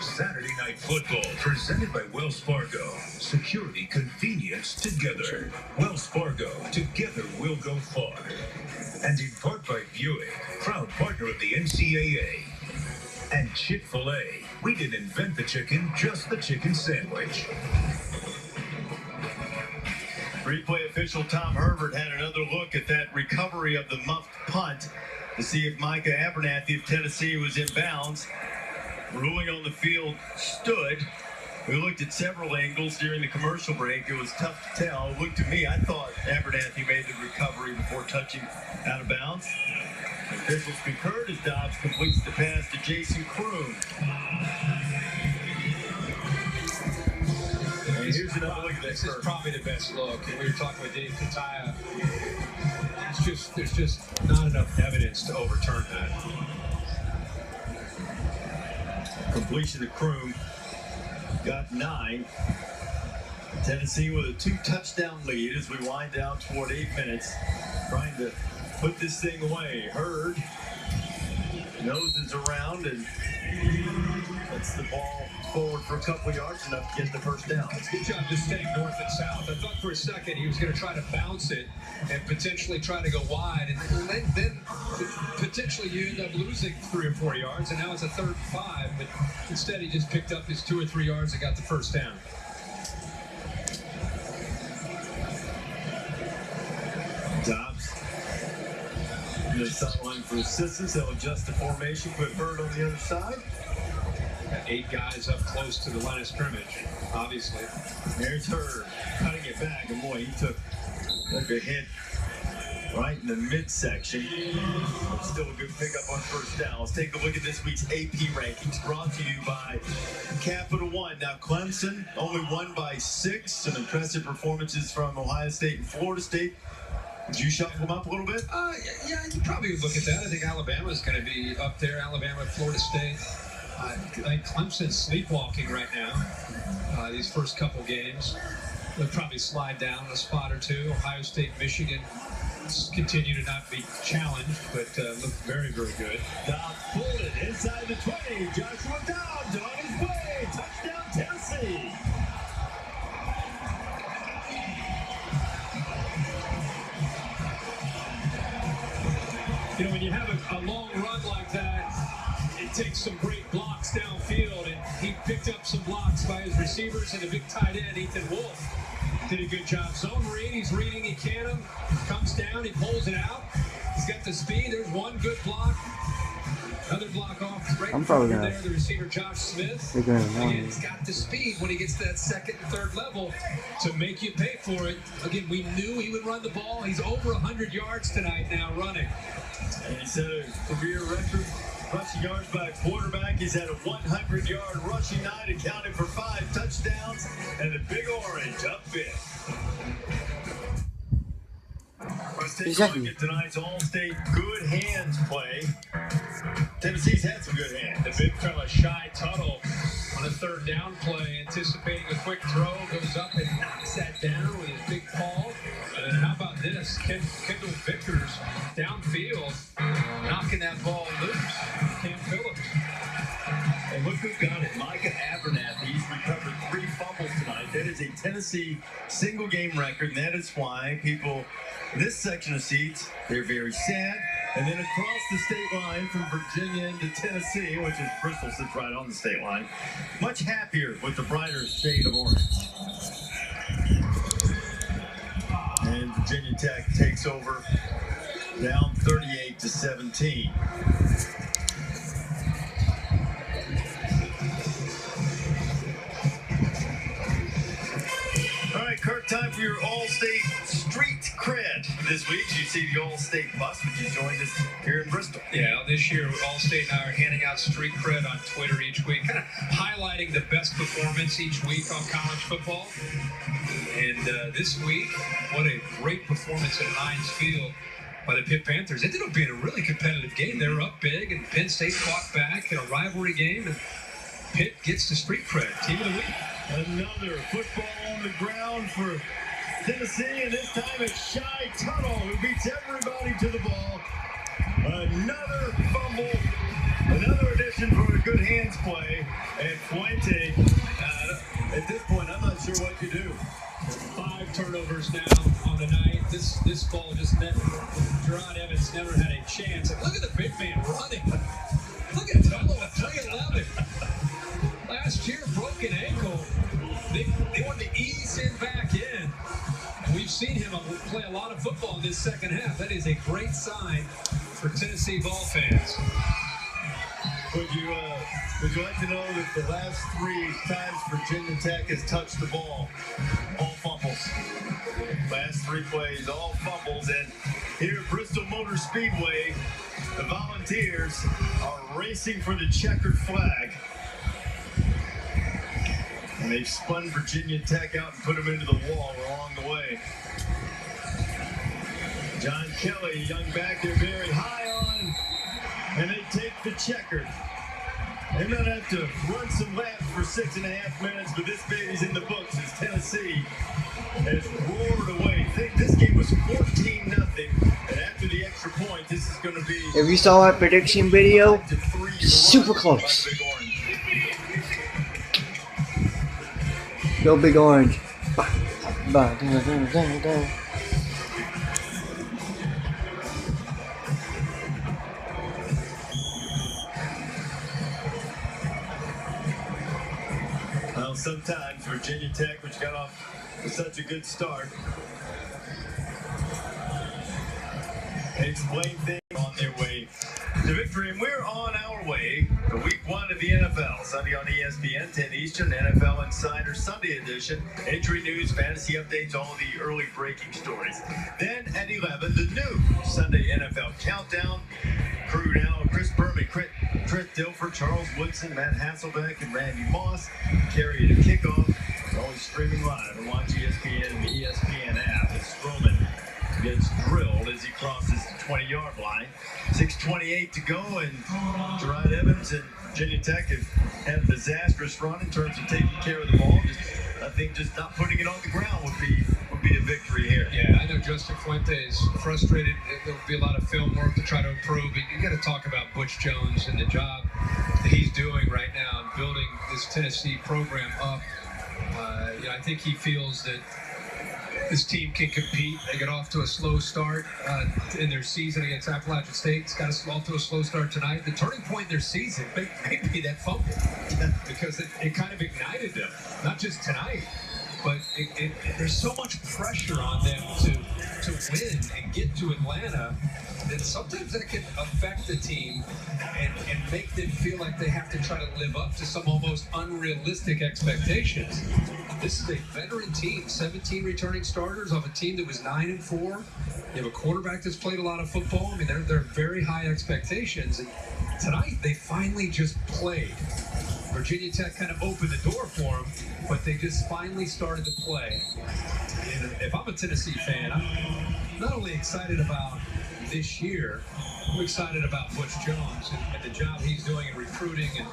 Saturday Night Football, presented by Wells Fargo. Security, convenience, together. Wells Fargo, together we'll go far. And in part by Buick, proud partner of the NCAA. And Chick-fil-A, we didn't invent the chicken, just the chicken sandwich. Replay official Tom Herbert had another look at that recovery of the muffed punt to see if Micah Abernathy of Tennessee was in bounds. Ruling on the field stood. We looked at several angles during the commercial break. It was tough to tell. It looked to me, I thought Abernathy made the recovery before touching out of bounds. Officials concurred as Dobbs completes the pass to Jason Kroon. And here's another look at this. This is probably the best look. And we were talking with Dave Kataya. There's just not enough evidence to overturn that. Completion of Kroon. Got 9. Tennessee with a 2-touchdown lead as we wind down toward 8 minutes. Trying to put this thing away. Hurd noses around and puts the ball forward for a couple of yards, enough to get the first down. It's a good job just staying north and south. I thought for a second he was going to try to bounce it and potentially try to go wide, and then potentially you end up losing 3 or 4 yards, and now it's a 3rd and 5, but instead he just picked up his 2 or 3 yards and got the first down. Dobbs in the sideline for assistance. They'll adjust the formation, put Hurd on the other side. Got 8 guys up close to the line of scrimmage, obviously. There's Hurd cutting it back, and boy, he took a hit right in the midsection. Still a good pickup on first down. Let's take a look at this week's AP rankings, brought to you by Capital One. Now, Clemson only won by 6. Some impressive performances from Ohio State and Florida State. Did you shuffle them up a little bit? Yeah, you probably would look at that. I think Alabama's going to be up there. Alabama, Florida State. I think Clemson's sleepwalking right now. These first couple games, they'll probably slide down a spot or two. Ohio State, Michigan continue to not be challenged, but look very, very good. Dobbs pulled it inside the 20. Joshua Dobbs on his way. Touchdown, Tennessee. You know, when you have a long run like that, it takes some great blocks downfield, and he picked up some blocks by his receivers, and a big tight end, Ethan Wolf, did a good job. Zone read, he's reading, he can him, comes down, he pulls it out. He's got the speed. There's one good block. Another block off right in front of there, the receiver Josh Smith. Again, he's got the speed when he gets to that 2nd and 3rd level to make you pay for it. Again, we knew he would run the ball. He's over 100 yards tonight now running. And he set a career record rushing yards by a quarterback. He's had a 100-yard rushing night, accounting for 5 touchdowns, and the Big Orange up big. Let's take a look at tonight's All-State good hands play. Tennessee's had some good hands. The big fella, Shy Tuttle, on a 3rd down play, anticipating a quick throw, goes up and knocks that down with his big paw. And then how about this? Kendall Vickers downfield, knocking that ball loose. Cam Phillips. And look who got it. Micah Abernathy. He's recovered 3 fumbles tonight. That is a Tennessee single-game record, and that is why people in this section of seats, they're very sad. And then across the state line from Virginia into Tennessee, which is Bristol, sits right on the state line, much happier with the brighter shade of orange. And Virginia Tech takes over, down 38-17. All right, Kirk, time for your All-State Street Cred this week. You see the All-State bus, which you joined us here in Bristol. Yeah, this year All-State and I are handing out Street Cred on Twitter each week, kind of highlighting the best performance each week on college football. And this week, what a great performance at Heinz Field by the Pitt Panthers. It ended up being a really competitive game. They were up big, and Penn State fought back in a rivalry game, and Pitt gets the Street Cred Team of the Week. Another football on the ground for Tennessee, and this time it's Shy Tuttle who beats everybody to the ball. Another fumble Another addition for a good hands play. And Fuente, at this point, I'm not sure what to do. 5 turnovers now on the night. This ball just never. Gerard Evans never had a chance. And look at the big man running. Look at Tello at 3'11". Last year, broken ankle. They wanted to ease him back in. And we've seen him play a lot of football in this second half. That is a great sign for Tennessee ball fans. Would you like to know that the last 3 times Virginia Tech has touched the ball, all fumbles. Last 3 plays, all fumbles. And here at Bristol Motor Speedway, the Volunteers are racing for the checkered flag. And they've spun Virginia Tech out and put them into the wall along the way. John Kelly, young back there, very high on, and they take the checkered. They might have to run some laps for 6.5 minutes, but this baby's in the books as Tennessee has roared away. I think this game was 14-0, and after the extra point, this is going to be... If you saw our prediction video, super close. Go Big Orange. Well, sometimes Virginia Tech, which got off with such a good start, explain things on their way to victory. And we're on our way to week 1 of the NFL. Sunday on ESPN, 10 Eastern, NFL Insider Sunday edition. Injury news, fantasy updates, all the early breaking stories. Then at 11, the new Sunday NFL Countdown. Crew now, Chris Berman, Trent Dilfer, Charles Woodson, Matt Hasselbeck, and Randy Moss carry to kickoff. We're always streaming live and watch ESPN and the ESPN app as Strowman gets drilled as he crosses the 20-yard line. 6:28 to go, and Gerard Evans and Virginia Tech have had a disastrous run in terms of taking care of the ball. I think just not putting it on the ground would be a victory here. Yeah, I know Justin Fuente is frustrated. There'll be a lot of film work to try to improve, but you got to talk about Butch Jones and the job that he's doing right now in building this Tennessee program up. I think he feels that this team can compete. They got off to a slow start in their season against Appalachian State. It's got off to a slow start tonight. The turning point in their season may be that fumble because it kind of ignited them. Not just tonight, but there's so much pressure on them to win and get to Atlanta that sometimes that can affect the team and make them feel like they have to try to live up to some almost unrealistic expectations. This is a veteran team, 17 returning starters off a team that was 9-4. You have a quarterback that's played a lot of football. I mean, they're very high expectations. And tonight, they finally just played. Virginia Tech kind of opened the door for them, but they just finally started to play. And if I'm a Tennessee fan, I'm not only excited about this year, I'm excited about Butch Jones and the job he's doing in recruiting and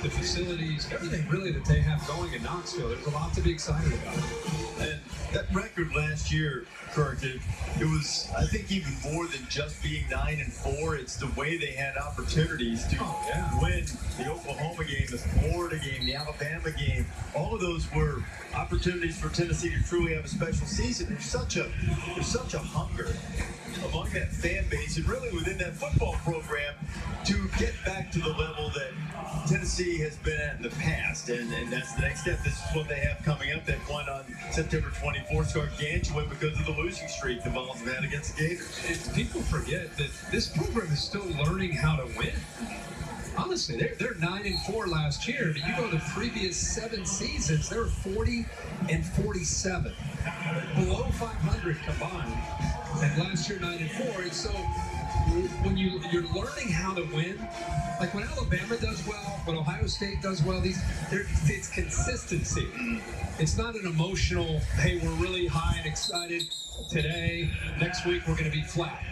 the facilities, everything really that they have going in Knoxville. There's a lot to be excited about. And that record last year, Kirk, it was, I think, even more than just being 9-4. It's the way they had opportunities to win the Oklahoma game, the Florida game, the Alabama game. All of those were opportunities for Tennessee to truly have a special season. There's such a hunger among that fan base and really within that football program to get back to the level that Tennessee has been at in the past, and that's the next step. This is what they have coming up. They've won on September 24th, gargantuan because of the losing streak the Vols have had against the Gators. And people forget that this program is still learning how to win. Honestly, they're 9-4 last year, but you go to the previous 7 seasons, they were 40-47, below 500 combined. And last year 9-4, and so when you're learning how to win, like when Alabama does well, when Ohio State does well, it's consistency. It's not an emotional, hey, we're really high and excited today, next week we're going to be flat.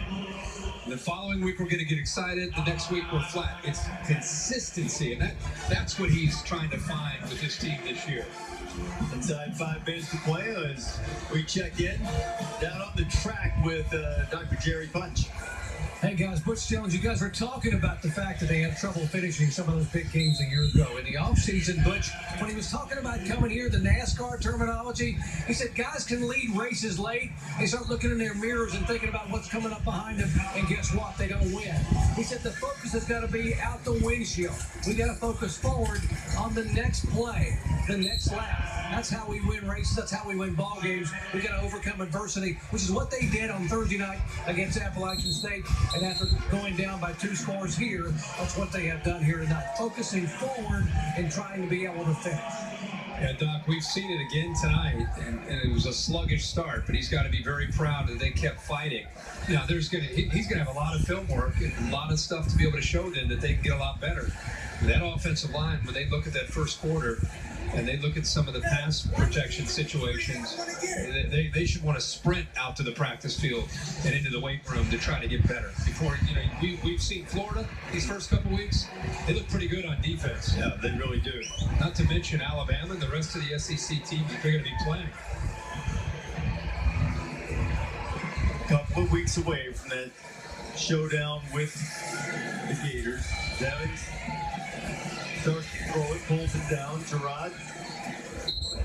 The following week we're going to get excited, the next week we're flat. It's consistency, and that's what he's trying to find with this team this year. Inside 5 minutes to play as we check in down on the track with Dr. Jerry Punch. Hey guys, Butch Jones, you guys were talking about the fact that they had trouble finishing some of those big games a year ago. In the offseason, Butch, when he was talking about coming here, the NASCAR terminology, he said guys can lead races late. They start looking in their mirrors and thinking about what's coming up behind them, and guess what? They don't win. He said the focus has got to be out the windshield. We got to focus forward on the next play, the next lap. That's how we win races. That's how we win ball games. We got to overcome adversity, which is what they did on Thursday night against Appalachian State. And after going down by 2 scores here, that's what they have done here tonight, focusing forward and trying to be able to finish. Yeah, Doc, we've seen it again tonight, and it was a sluggish start, but he's got to be very proud that they kept fighting. Now, he's going to have a lot of film work and a lot of stuff to be able to show them that they can get a lot better. That offensive line, when they look at that first quarter, and they look at some of the pass protection situations, they should want to sprint out to the practice field and into the weight room to try to get better. Before, we've seen Florida these first couple weeks. They look pretty good on defense. Yeah, they really do. Not to mention Alabama and the rest of the SEC teams that they're going to be playing. A couple of weeks away from that showdown with the Gators. Devins starts to throw it, pulls it down. Gerard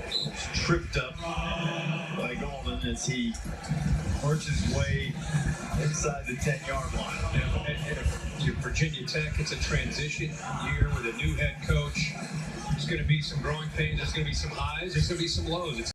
is tripped up by Golden as he marches his way inside the 10-yard line. And if Virginia Tech, it's a transition year with a new head coach. There's going to be some growing pains. There's going to be some highs. There's going to be some lows.